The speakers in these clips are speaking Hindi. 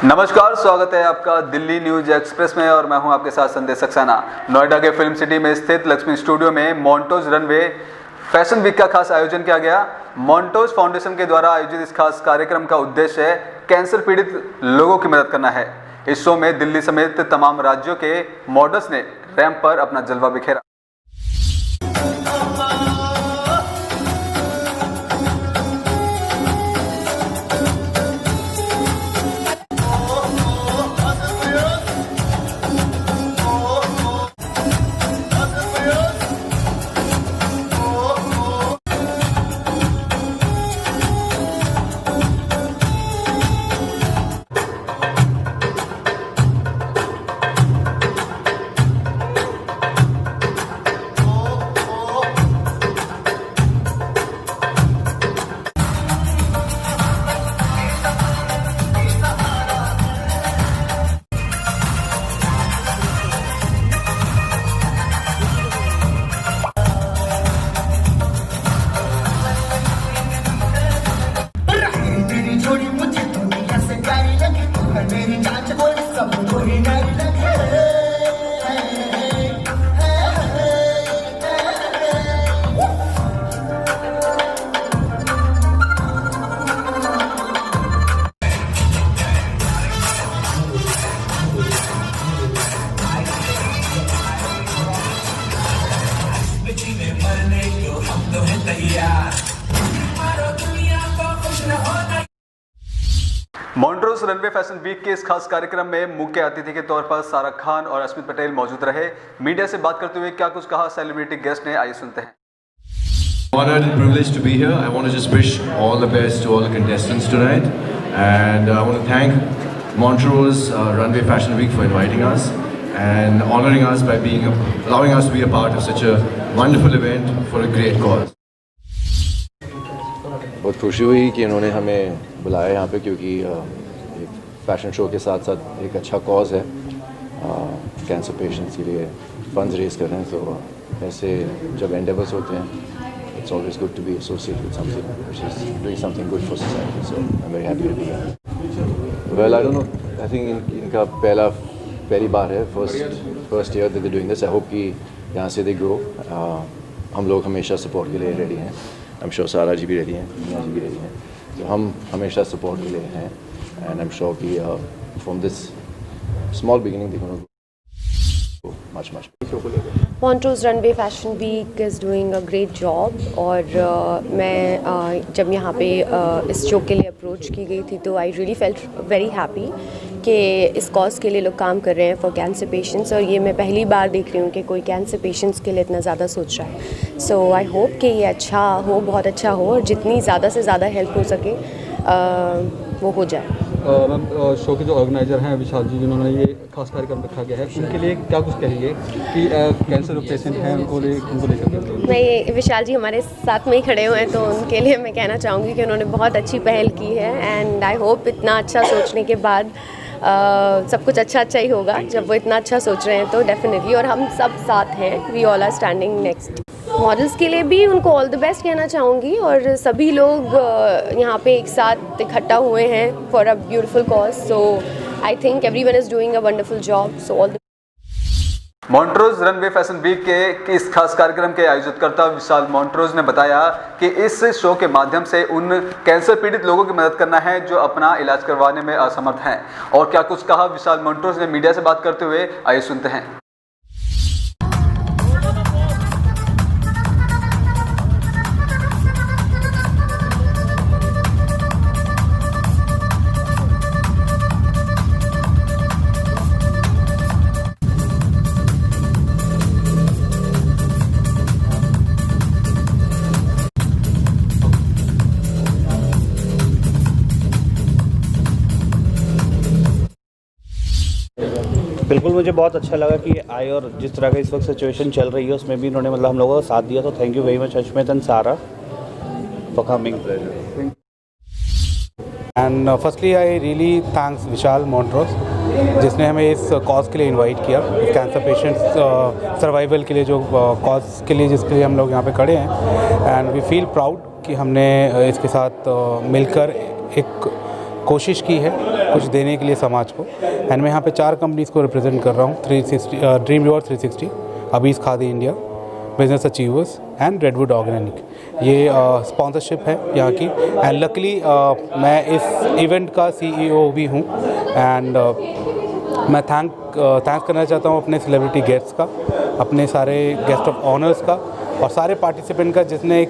नमस्कार, स्वागत है आपका दिल्ली न्यूज एक्सप्रेस में और मैं हूं आपके साथ संदेश सक्सेना। नोएडा के फिल्म सिटी में स्थित लक्ष्मी स्टूडियो में मोंटोज रनवे फैशन वीक का खास आयोजन किया गया। मोंटोज फाउंडेशन के द्वारा आयोजित इस खास कार्यक्रम का उद्देश्य कैंसर पीड़ित लोगों की मदद करना है। इस शो में दिल्ली समेत तमाम राज्यों के मॉडल्स ने रैंप पर अपना जलवा बिखेरा। मोंटोज रनवे फैशन वीक के इस खास कार्यक्रम में मुख्य अतिथि के तौर पर सारा खान और अस्मित पटेल मौजूद रहे। मीडिया से बात करते हुए क्या कुछ कहा सेलिब्रिटी गेस्ट ने, आइए सुनते हैं। Honored and privileged to be here. I want to just wish all the best to all the contestants tonight, and I want to thank Montrose Runway Fashion Week for inviting us and honoring us by allowing us to be a part of such a wonderful event for a great cause. बहुत खुशी हुई कि इन्होंने हमें बुलाया यहाँ पे, क्योंकि एक फ़ैशन शो के साथ साथ एक अच्छा कॉज है। कैंसर पेशेंट्स के लिए फंड्स रेज कर रहे हैं, तो ऐसे जब एंडेवर्स होते हैं, it's always good to be associated with something which is doing something good for society. So I am very happy to be here. Well, I don't know, I think इनका पहली बार है, first year that they doing this. I hope कि यहाँ से दे ग्रो। हम लोग हमेशा सपोर्ट के लिए रेडी हैं। आई एम श्योर सारा जी भी रेडी हैं, मीना जी भी रेडी हैं, तो हम हमेशा सपोर्ट के लिए हैं। एंड आई एम श्योर कि from this small beginning they gonna go much much. Montoz runway fashion week is doing a great job. और मैं जब यहाँ पे इस शो के लिए अप्रोच की गई थी, तो I really felt very happy कि इस कॉज के लिए लोग काम कर रहे हैं फॉर कैंसर पेशेंट्स। और ये मैं पहली बार देख रही हूँ कि कोई कैंसर पेशेंट्स के लिए इतना ज़्यादा सोच रहा है। सो आई होप कि ये अच्छा हो, बहुत अच्छा हो, और जितनी ज़्यादा से ज़्यादा हेल्प हो सके वो हो जाए। मैम, शो के जो ऑर्गेनाइजर हैं विशाल जी, जिन्होंने ये खास कार्यक्रम रखा गया है, उनके लिए क्या कुछ कहेंगे कि कैंसर पेशेंट हैं उनको लेकर? मैं विशाल जी हमारे साथ में ही खड़े हुए हैं, तो उनके लिए मैं कहना चाहूँगी कि उन्होंने बहुत अच्छी पहल की है। एंड आई होप इतना अच्छा सोचने के बाद सब कुछ अच्छा ही होगा। जब वो इतना अच्छा सोच रहे हैं तो डेफिनेटली, और हम सब साथ हैं, we all are standing next. Models के लिए भी उनको ऑल द बेस्ट कहना चाहूँगी, और सभी लोग यहाँ पे एक साथ इकट्ठा हुए हैं for a beautiful cause. So I think everyone is doing a wonderful job. So all Montoz runway fashion week के इस खास कार्यक्रम के आयोजकर्ता विशाल मोंटोज ने बताया कि इस शो के माध्यम से उन कैंसर पीड़ित लोगों की मदद करना है जो अपना इलाज करवाने में असमर्थ हैं। और क्या कुछ कहा विशाल मोंटोज ने मीडिया से बात करते हुए, आइए सुनते हैं। बिल्कुल, मुझे बहुत अच्छा लगा कि आए, और जिस तरह का इस वक्त सिचुएशन चल रही है उसमें भी इन्होंने हम लोगों का साथ दिया। तो thank you very much Ashmit and Sara for coming. And firstly I really thanks Vishal Montrose, जिसने हमें इस कॉज के लिए इनवाइट किया, कैंसर पेशेंट्स सर्वाइवल के लिए, जो कॉज के लिए जिसके लिए हम लोग यहाँ पे खड़े हैं। एंड वी फील प्राउड कि हमने इसके साथ मिलकर एक कोशिश की है कुछ देने के लिए समाज को। एंड मैं यहाँ पे 4 कंपनीज़ को रिप्रेजेंट कर रहा हूँ, 360 ड्रीम रिवॉर्ड 360, अबीज़ Khadi India, business achievers and redwood organic. ये स्पॉन्सरशिप है यहाँ की। एंड लकली मैं इस इवेंट का CEO भी हूँ। एंड मैं थैंक्स करना चाहता हूँ अपने सेलिब्रिटी गेस्ट्स का, अपने सारे गेस्ट ऑफ ऑनर्स का और सारे पार्टिसिपेंट का जिसने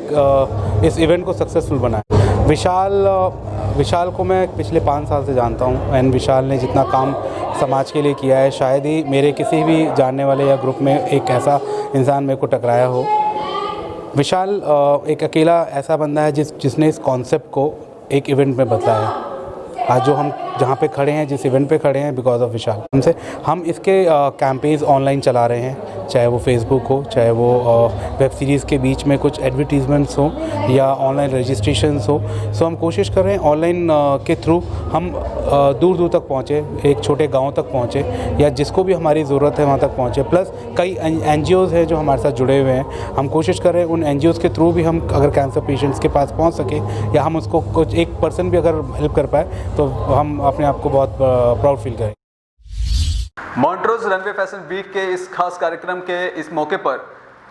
इस इवेंट को सक्सेसफुल बनाया। विशाल को मैं पिछले 5 साल से जानता हूँ। एंड विशाल ने जितना काम समाज के लिए किया है, शायद ही मेरे किसी भी जानने वाले या ग्रुप में एक ऐसा इंसान मेरे को टकराया हो। विशाल एक अकेला ऐसा बंदा है जिसने इस कॉन्सेप्ट को एक इवेंट में बदला है। आज जो हम जहाँ पे खड़े हैं, जिस इवेंट पे खड़े हैं, बिकॉज ऑफ विशाल। हम इसके कैंपेन्स ऑनलाइन चला रहे हैं, चाहे वो फेसबुक हो, चाहे वो वेब सीरीज़ के बीच में कुछ एडवर्टीजमेंट्स हो या ऑनलाइन रजिस्ट्रेशंस हो। सो हम कोशिश कर रहे हैं ऑनलाइन के थ्रू हम दूर दूर तक पहुँचे, एक छोटे गाँव तक पहुँचे या जिसको भी हमारी ज़रूरत है वहाँ तक पहुँचे। प्लस कई NGOs हैं जो हमारे साथ जुड़े हुए हैं। हम कोशिश कर रहे हैं उन NGOs के थ्रू भी हम अगर कैंसर पेशेंट्स के पास पहुँच सके या हम उसको कुछ एक पर्सन भी अगर हेल्प कर पाए तो हम अपने आप को बहुत प्राउड फील करें। मॉन्ट्रोज रनवे फैशन वीक के इस खास कार्यक्रम के इस मौके पर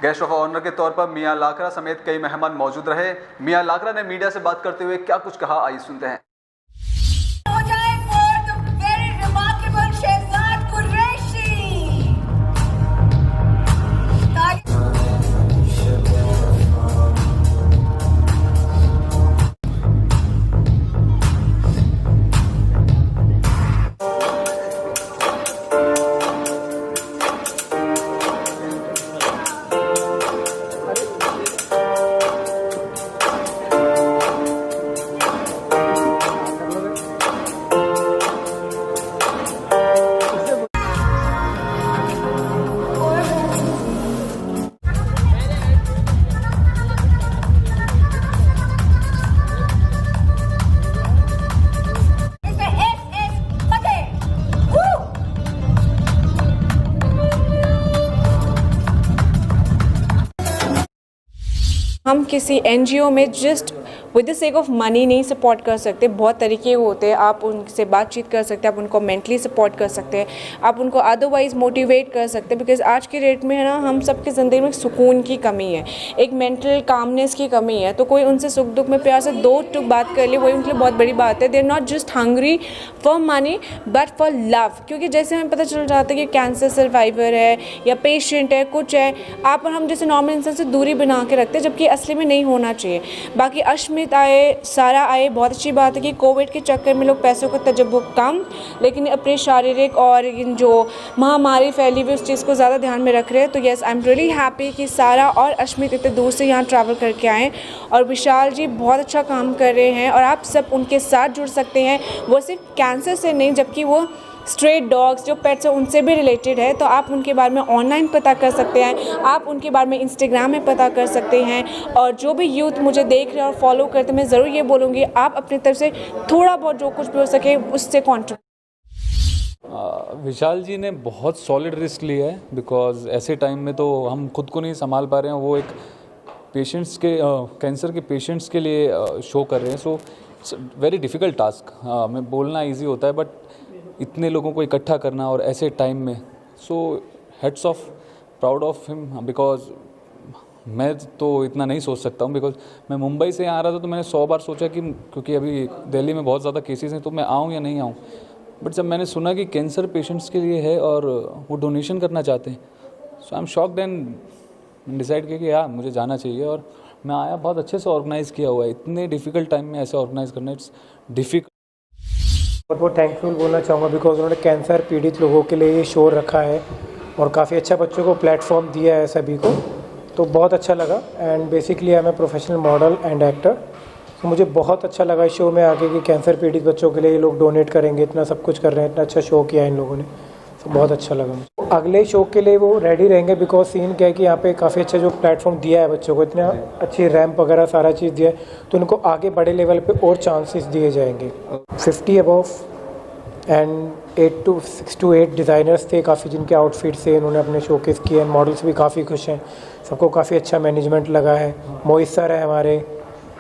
गेस्ट ऑफ ऑनर के तौर पर मियां लाकरा समेत कई मेहमान मौजूद रहे। मियां लाकरा ने मीडिया से बात करते हुए क्या कुछ कहा, आइए सुनते हैं। हम किसी NGO में just with the sake of money नहीं सपोर्ट कर सकते। बहुत तरीके होते हैं, आप उनसे बातचीत कर सकते हैं, आप उनको मेंटली सपोर्ट कर सकते हैं, आप उनको अदरवाइज मोटिवेट कर सकते हैं। बिकॉज आज के डेट में है ना, हम सबके ज़िंदगी में सुकून की कमी है, एक मेंटल कामनेस की कमी है। तो कोई उनसे सुख दुख में प्यार से 2 टुक बात कर ले, वही उनके लिए बहुत बड़ी बात है। They are not just hungry for money but for love. क्योंकि जैसे हमें पता चल जाता है कि कैंसर सर्वाइवर है या पेशेंट है, कुछ है, आप और हम जैसे नॉर्मल इंसान से दूरी बना के रखते हैं, जबकि असली में नहीं होना चाहिए। बाकी अश्मित आए, सारा आए, बहुत अच्छी बात है कि कोविड के चक्कर में लोग पैसों का तजब्बुक कम, लेकिन अपने शारीरिक और इन जो महामारी फैली हुई उस चीज़ को ज़्यादा ध्यान में रख रहे हैं। तो yes, I am really happy कि सारा और अश्मित इतने दूर से यहाँ ट्रैवल करके आएँ। और विशाल जी बहुत अच्छा काम कर रहे हैं और आप सब उनके साथ जुड़ सकते हैं। वो सिर्फ कैंसर से नहीं, जबकि वो स्ट्रेट डॉग्स जो पेट्स हैं उनसे भी रिलेटेड है। तो आप उनके बारे में ऑनलाइन पता कर सकते हैं, आप उनके बारे में इंस्टाग्राम में पता कर सकते हैं। और जो भी यूथ मुझे देख रहे हैं और फॉलो करते हैं, मैं ज़रूर ये बोलूँगी, आप अपनी तरफ से थोड़ा बहुत जो कुछ भी हो सके उससे कॉन्ट्रीब्यूट। विशाल जी ने बहुत सॉलिड रिस्क लिया है, बिकॉज ऐसे टाइम में तो हम खुद को नहीं संभाल पा रहे हैं। वो एक पेशेंट्स के कैंसर के पेशेंट्स के लिए शो कर रहे हैं। So it's very difficult task. मैं बोलना ईजी होता है, बट इतने लोगों को इकट्ठा करना और ऐसे टाइम में, so heads off, proud of him. Because मैं तो इतना नहीं सोच सकता हूँ, बिकॉज मैं मुंबई से आ रहा था तो मैंने 100 बार सोचा कि क्योंकि अभी दिल्ली में बहुत ज़्यादा केसेस हैं तो मैं आऊँ या नहीं आऊँ। बट जब मैंने सुना कि कैंसर पेशेंट्स के लिए है और वो डोनेशन करना चाहते हैं, so I am shocked and decide किया कि हाँ मुझे जाना चाहिए। और मैं आया, बहुत अच्छे से ऑर्गेनाइज़ किया हुआ है। इतने डिफ़िकल्ट टाइम में ऐसे ऑर्गेनाइज़ करना, इट्स डिफ़िकल्ट। बहुत बहुत थैंकफुल बोलना चाहूँगा, बिकॉज उन्होंने कैंसर पीड़ित लोगों के लिए ये शो रखा है और काफ़ी अच्छा बच्चों को प्लेटफॉर्म दिया है सभी को, तो बहुत अच्छा लगा। And basically I am a professional model and actor, तो मुझे बहुत अच्छा लगा इस शो में आके कि कैंसर पीड़ित बच्चों के लिए ये लोग डोनेट करेंगे, इतना सब कुछ कर रहे हैं, इतना अच्छा शो किया है इन लोगों ने, तो बहुत अच्छा लगा मुझे। अगले शो के लिए वो रेडी रहेंगे, बिकॉज सीन क्या है कि यहाँ पे काफ़ी अच्छा जो प्लेटफॉर्म दिया है बच्चों को, इतना अच्छी रैम्प वगैरह सारा चीज़ दिया है, तो उनको आगे बड़े लेवल पे और चांसेस दिए जाएंगे। 50 अबव एंड 6 to 8 डिज़ाइनर्स थे काफ़ी, जिनके आउटफिट से इन्होंने अपने शोकेस किए हैं। मॉडल्स भी काफ़ी खुश हैं, सबको काफ़ी अच्छा मैनेजमेंट लगा है। मोहित सर है हमारे,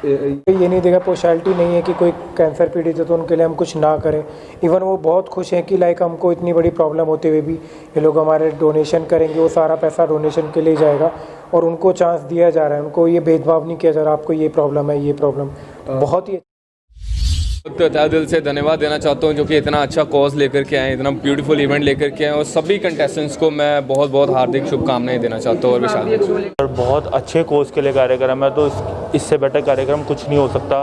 ये नहीं देखा, पर्सनैलिटी नहीं है कि कोई कैंसर पीड़ित है तो उनके लिए हम कुछ ना करें। इवन वो बहुत खुश हैं कि लाइक हमको इतनी बड़ी प्रॉब्लम होते हुए भी ये लोग हमारे डोनेशन करेंगे, वो सारा पैसा डोनेशन के लिए जाएगा और उनको चांस दिया जा रहा है, उनको ये भेदभाव नहीं किया जा रहा आपको ये प्रॉब्लम है, ये प्रॉब्लम। बहुत ही तो तहे दिल से धन्यवाद देना चाहता हूँ जो कि इतना अच्छा कॉज लेकर के आए, इतना ब्यूटीफुल इवेंट लेकर के आए, और सभी कंटेस्टेंट्स को मैं बहुत बहुत हार्दिक शुभकामनाएं देना चाहता हूँ। और विशाल बहुत अच्छे कोर्स के लिए कार्यक्रम है, तो इससे बेटर कार्यक्रम कुछ नहीं हो सकता।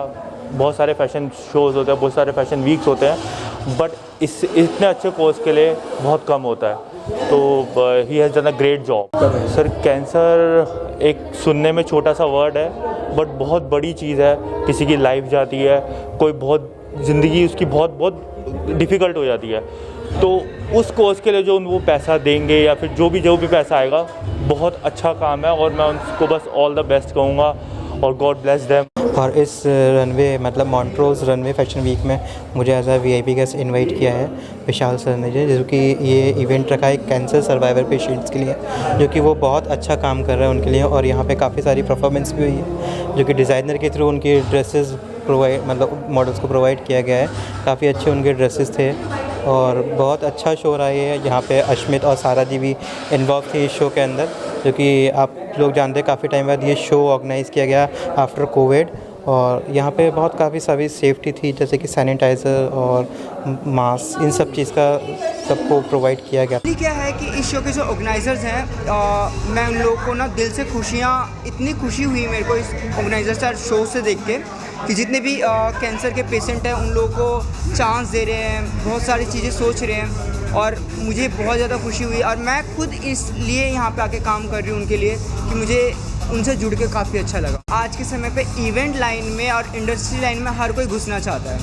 बहुत सारे फैशन शोज़ होते हैं, बहुत सारे फैशन वीक्स होते हैं, बट इतने अच्छे कोर्स के लिए बहुत कम होता है। तो he has done a great job. Sir cancer एक सुनने में छोटा सा वर्ड है, बट बहुत बड़ी चीज़ है। किसी की लाइफ जाती है, कोई बहुत ज़िंदगी उसकी बहुत डिफ़िकल्ट हो जाती है, तो उस कोर्स के लिए जो वो पैसा देंगे या फिर जो भी पैसा आएगा, बहुत अच्छा काम है और मैं उनको बस ऑल द बेस्ट कहूँगा और गॉड ब्लेस देम। और इस रनवे मतलब मॉन्ट्रोज़ रनवे फैशन वीक में मुझे as a VIP guest invite किया है विशाल सर ने, जो कि ये इवेंट रखा है कैंसर सर्वाइवर पेशेंट्स के लिए, जो कि वो बहुत अच्छा काम कर रहे हैं उनके लिए। और यहाँ पे काफ़ी सारी परफॉर्मेंस भी हुई है, जो कि डिज़ाइनर के थ्रू उनकी ड्रेसेस प्रोवाइड मतलब मॉडल्स को प्रोवाइड किया गया है। काफ़ी अच्छे उनके ड्रेसेस थे और बहुत अच्छा शो रहा है। यहाँ पे अश्मित और सारा जी भी इन्वॉल्व थी इस शो के अंदर, जो कि आप लोग जानते हैं काफ़ी टाइम बाद ये शो ऑर्गेनाइज़ किया गया आफ्टर कोविड। और यहाँ पे बहुत काफ़ी सारी सेफ्टी थी, जैसे कि सैनिटाइज़र और मास्क, इन सब चीज़ का सबको प्रोवाइड किया गया। क्या है कि इस शो के जो ऑर्गेनाइजर्स हैं, मैं उन लोगों को ना दिल से इतनी खुशी हुई मेरे को इस ऑर्गेनाइजर शो से देख के, कि जितने भी कैंसर के पेशेंट हैं उन लोगों को चांस दे रहे हैं, बहुत सारी चीज़ें सोच रहे हैं, और मुझे बहुत ज़्यादा खुशी हुई। और मैं खुद इसलिए यहाँ पे आके काम कर रही हूँ उनके लिए, कि मुझे उनसे जुड़ के काफ़ी अच्छा लगा। आज के समय पे इवेंट लाइन में और इंडस्ट्री लाइन में हर कोई घुसना चाहता है,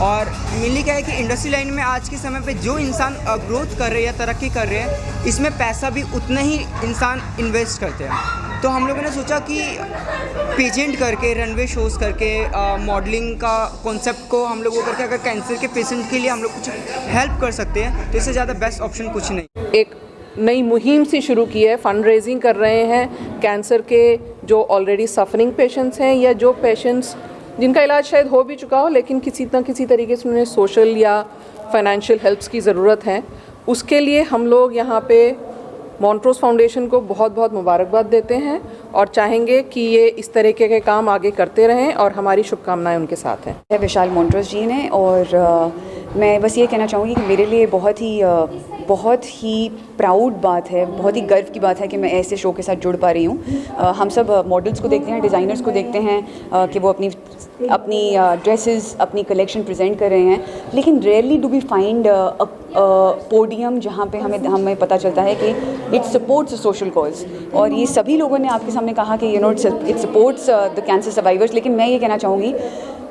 और मेनली क्या है कि इंडस्ट्री लाइन में आज के समय पे जो इंसान ग्रोथ कर रहे हैं, तरक्की कर रहे हैं, इसमें पैसा भी उतना ही इंसान इन्वेस्ट करते हैं। तो हम लोगों ने सोचा कि पेजेंट करके, रनवे शोज़ करके, मॉडलिंग का कॉन्सेप्ट को हम लोगों करके अगर कैंसर के पेशेंट के लिए हम लोग कुछ हेल्प कर सकते हैं, तो इससे ज़्यादा बेस्ट ऑप्शन कुछ नहीं। एक नई मुहिम सी शुरू की है, फंड रेजिंग कर रहे हैं कैंसर के जो ऑलरेडी सफरिंग पेशेंट्स हैं, या जो पेशेंट्स जिनका इलाज शायद हो भी चुका हो लेकिन किसी न किसी तरीके से उन्हें सोशल या फाइनेंशियल हेल्प्स की ज़रूरत है। उसके लिए हम लोग यहाँ पे मॉन्ट्रोज़ फाउंडेशन को बहुत बहुत मुबारकबाद देते हैं और चाहेंगे कि ये इस तरीके के काम आगे करते रहें, और हमारी शुभकामनाएं उनके साथ हैं। विशाल मॉन्ट्रोज़ जी ने, और मैं बस ये कहना चाहूँगी कि मेरे लिए बहुत ही प्राउड बात है, बहुत ही गर्व की बात है कि मैं ऐसे शो के साथ जुड़ पा रही हूँ। हम सब मॉडल्स को देखते हैं, डिज़ाइनर्स को देखते हैं कि वो अपनी ड्रेसेस, अपनी कलेक्शन प्रेजेंट कर रहे हैं, लेकिन rarely do we find podium जहाँ पे हमें पता चलता है कि it supports a social cause. और ये सभी लोगों ने आपके सामने कहा कि it supports the cancer survivors, लेकिन मैं ये कहना चाहूँगी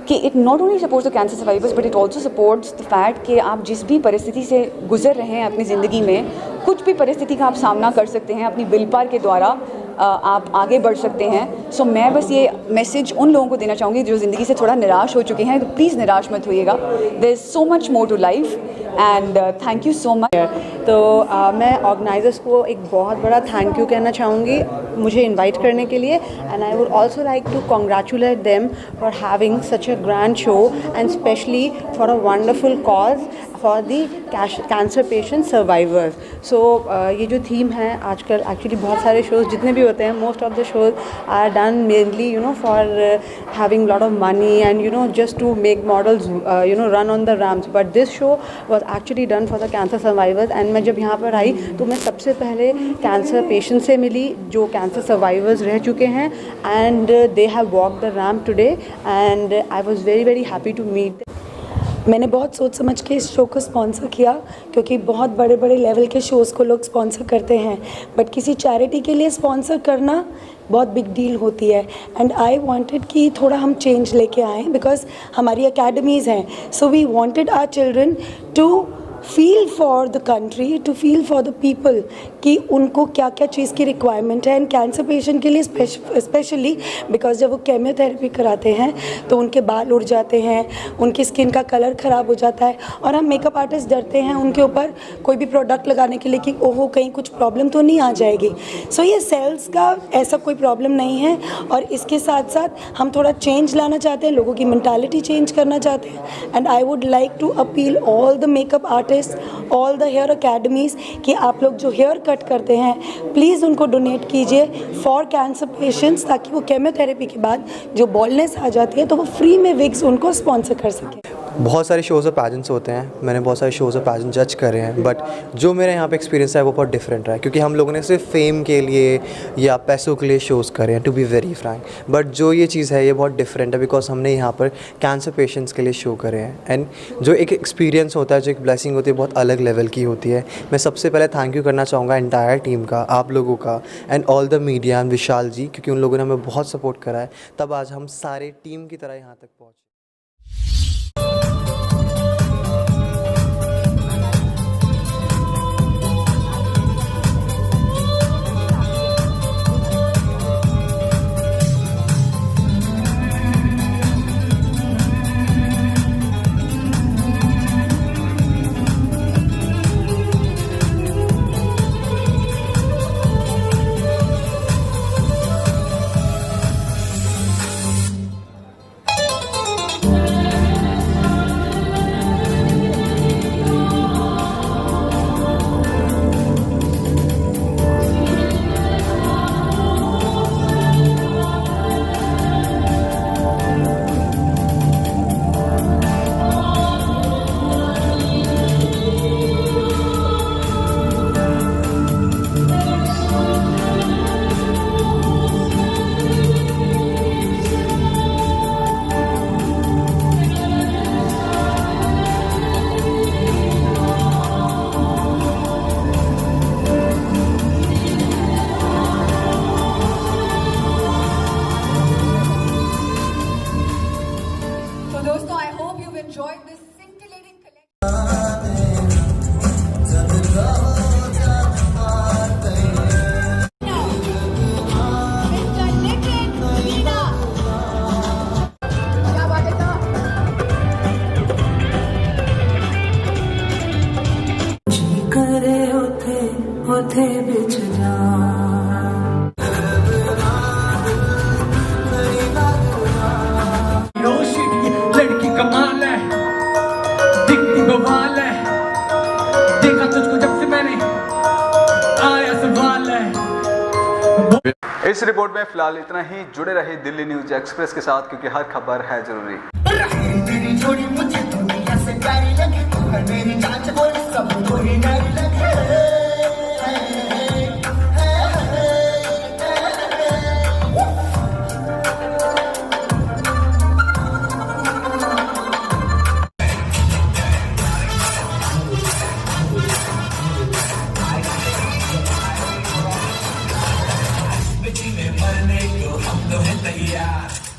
कि it not only supports the cancer survivors but it also supports the fact कि आप जिस भी परिस्थिति से गुजर रहे हैं अपनी ज़िंदगी में, कुछ भी परिस्थिति का आप सामना कर सकते हैं, अपनी विल पावर के द्वारा आप आगे बढ़ सकते हैं। सो मैं बस ये मैसेज उन लोगों को देना चाहूँगी जो ज़िंदगी से थोड़ा निराश हो चुके हैं, तो प्लीज़ निराश मत होइएगा। There is so much more to life and thank you so much. तो मैं ऑर्गेनाइजर्स को एक बहुत बड़ा थैंक यू कहना चाहूँगी मुझे इनवाइट करने के लिए, and I would also like to congratulate them for having such a grand show and specially for a wonderful cause for the cancer patient survivors. सो ये जो थीम है आजकल एक्चुअली बहुत सारे शोज़ जितने भी होते हैं, most of the shows are done mainly for having lot of money and just to make models run on the ramps, but this show was actually done for the cancer survivors. And मैं जब यहाँ पर आई तो मैं सबसे पहले कैंसर पेशेंट से मिली जो कैंसर सर्वाइवर्स रह चुके हैं, and they have walk the ramp today and I was very very happy to meet. मैंने बहुत सोच समझ के इस शो को स्पॉन्सर किया, क्योंकि बहुत बड़े बड़े लेवल के शोज़ को लोग स्पॉन्सर करते हैं, बट किसी चैरिटी के लिए स्पॉन्सर करना बहुत बिग डील होती है। एंड आई वांटेड कि थोड़ा हम चेंज लेके आएँ, बिकॉज हमारी अकेडमीज़ हैं, so we wanted our children to feel for the country, to feel for the people कि उनको क्या क्या चीज़ की रिक्वायरमेंट है। एंड कैंसर पेशेंट के लिए स्पेशली बिकॉज जब वो केमियोथेरेपी कराते हैं तो उनके बाल उड़ जाते हैं, उनकी स्किन का कलर ख़राब हो जाता है, और हम मेकअप आर्टिस्ट डरते हैं उनके ऊपर कोई भी प्रोडक्ट लगाने के लिए कि ओहो कहीं कुछ प्रॉब्लम तो नहीं आ जाएगी। सो ये सेल्स का ऐसा कोई प्रॉब्लम नहीं है, और इसके साथ साथ हम थोड़ा चेंज लाना चाहते हैं, लोगों की मेंटालिटी चेंज करना चाहते हैं। And I would like to appeal all the makeup artist, all the hair academies कि आप लोग जो हेयर कट करते हैं प्लीज़ उनको डोनेट कीजिए फॉर कैंसर पेशेंट्स, ताकि वो केमियोथेरेपी के बाद जो बॉल्डनेस आ जाती है तो वो फ्री में विग्स उनको स्पॉन्सर कर सकें। बहुत सारे शोज़ और पैजेंट्स होते हैं, मैंने बहुत सारे शोज़ और पैजेंट जज करे हैं, बट जो मेरे यहाँ पे एक्सपीरियंस है वो बहुत डिफरेंट रहा है, क्योंकि हम लोगों ने सिर्फ फेम के लिए या पैसों के लिए शोज़ करे हैं, to be very frank. But जो ये चीज़ है ये बहुत डिफरेंट है, बिकॉज हमने यहाँ पर कैंसर पेशेंट्स के लिए शो करे हैं। एंड जो एक एक्सपीरियंस होता है, जो एक ब्लेसिंग होती है, बहुत अलग लेवल की होती है। मैं सबसे पहले थैंक यू करना चाहूँगा एंटायर टीम का, आप लोगों का, and all the media and Vishal ji, क्योंकि उन लोगों ने हमें बहुत सपोर्ट करा है, तब आज हम सारे टीम की तरह यहाँ तक पहुँचे। होते बिछ जा लड़की कमाल है, दिखती बवाल है, देखा तुझको जब से मैंने आया सवाल है। इस रिपोर्ट में फिलहाल इतना ही। जुड़े रहे दिल्ली न्यूज एक्सप्रेस के साथ, क्योंकि हर खबर है जरूरी। तेरी जोड़ी मुझे दुनिया से प्यारी लगी, तू है मेरी जांच बोल सब कोई नहीं लगे। मरने को हम तो हैं तैयार।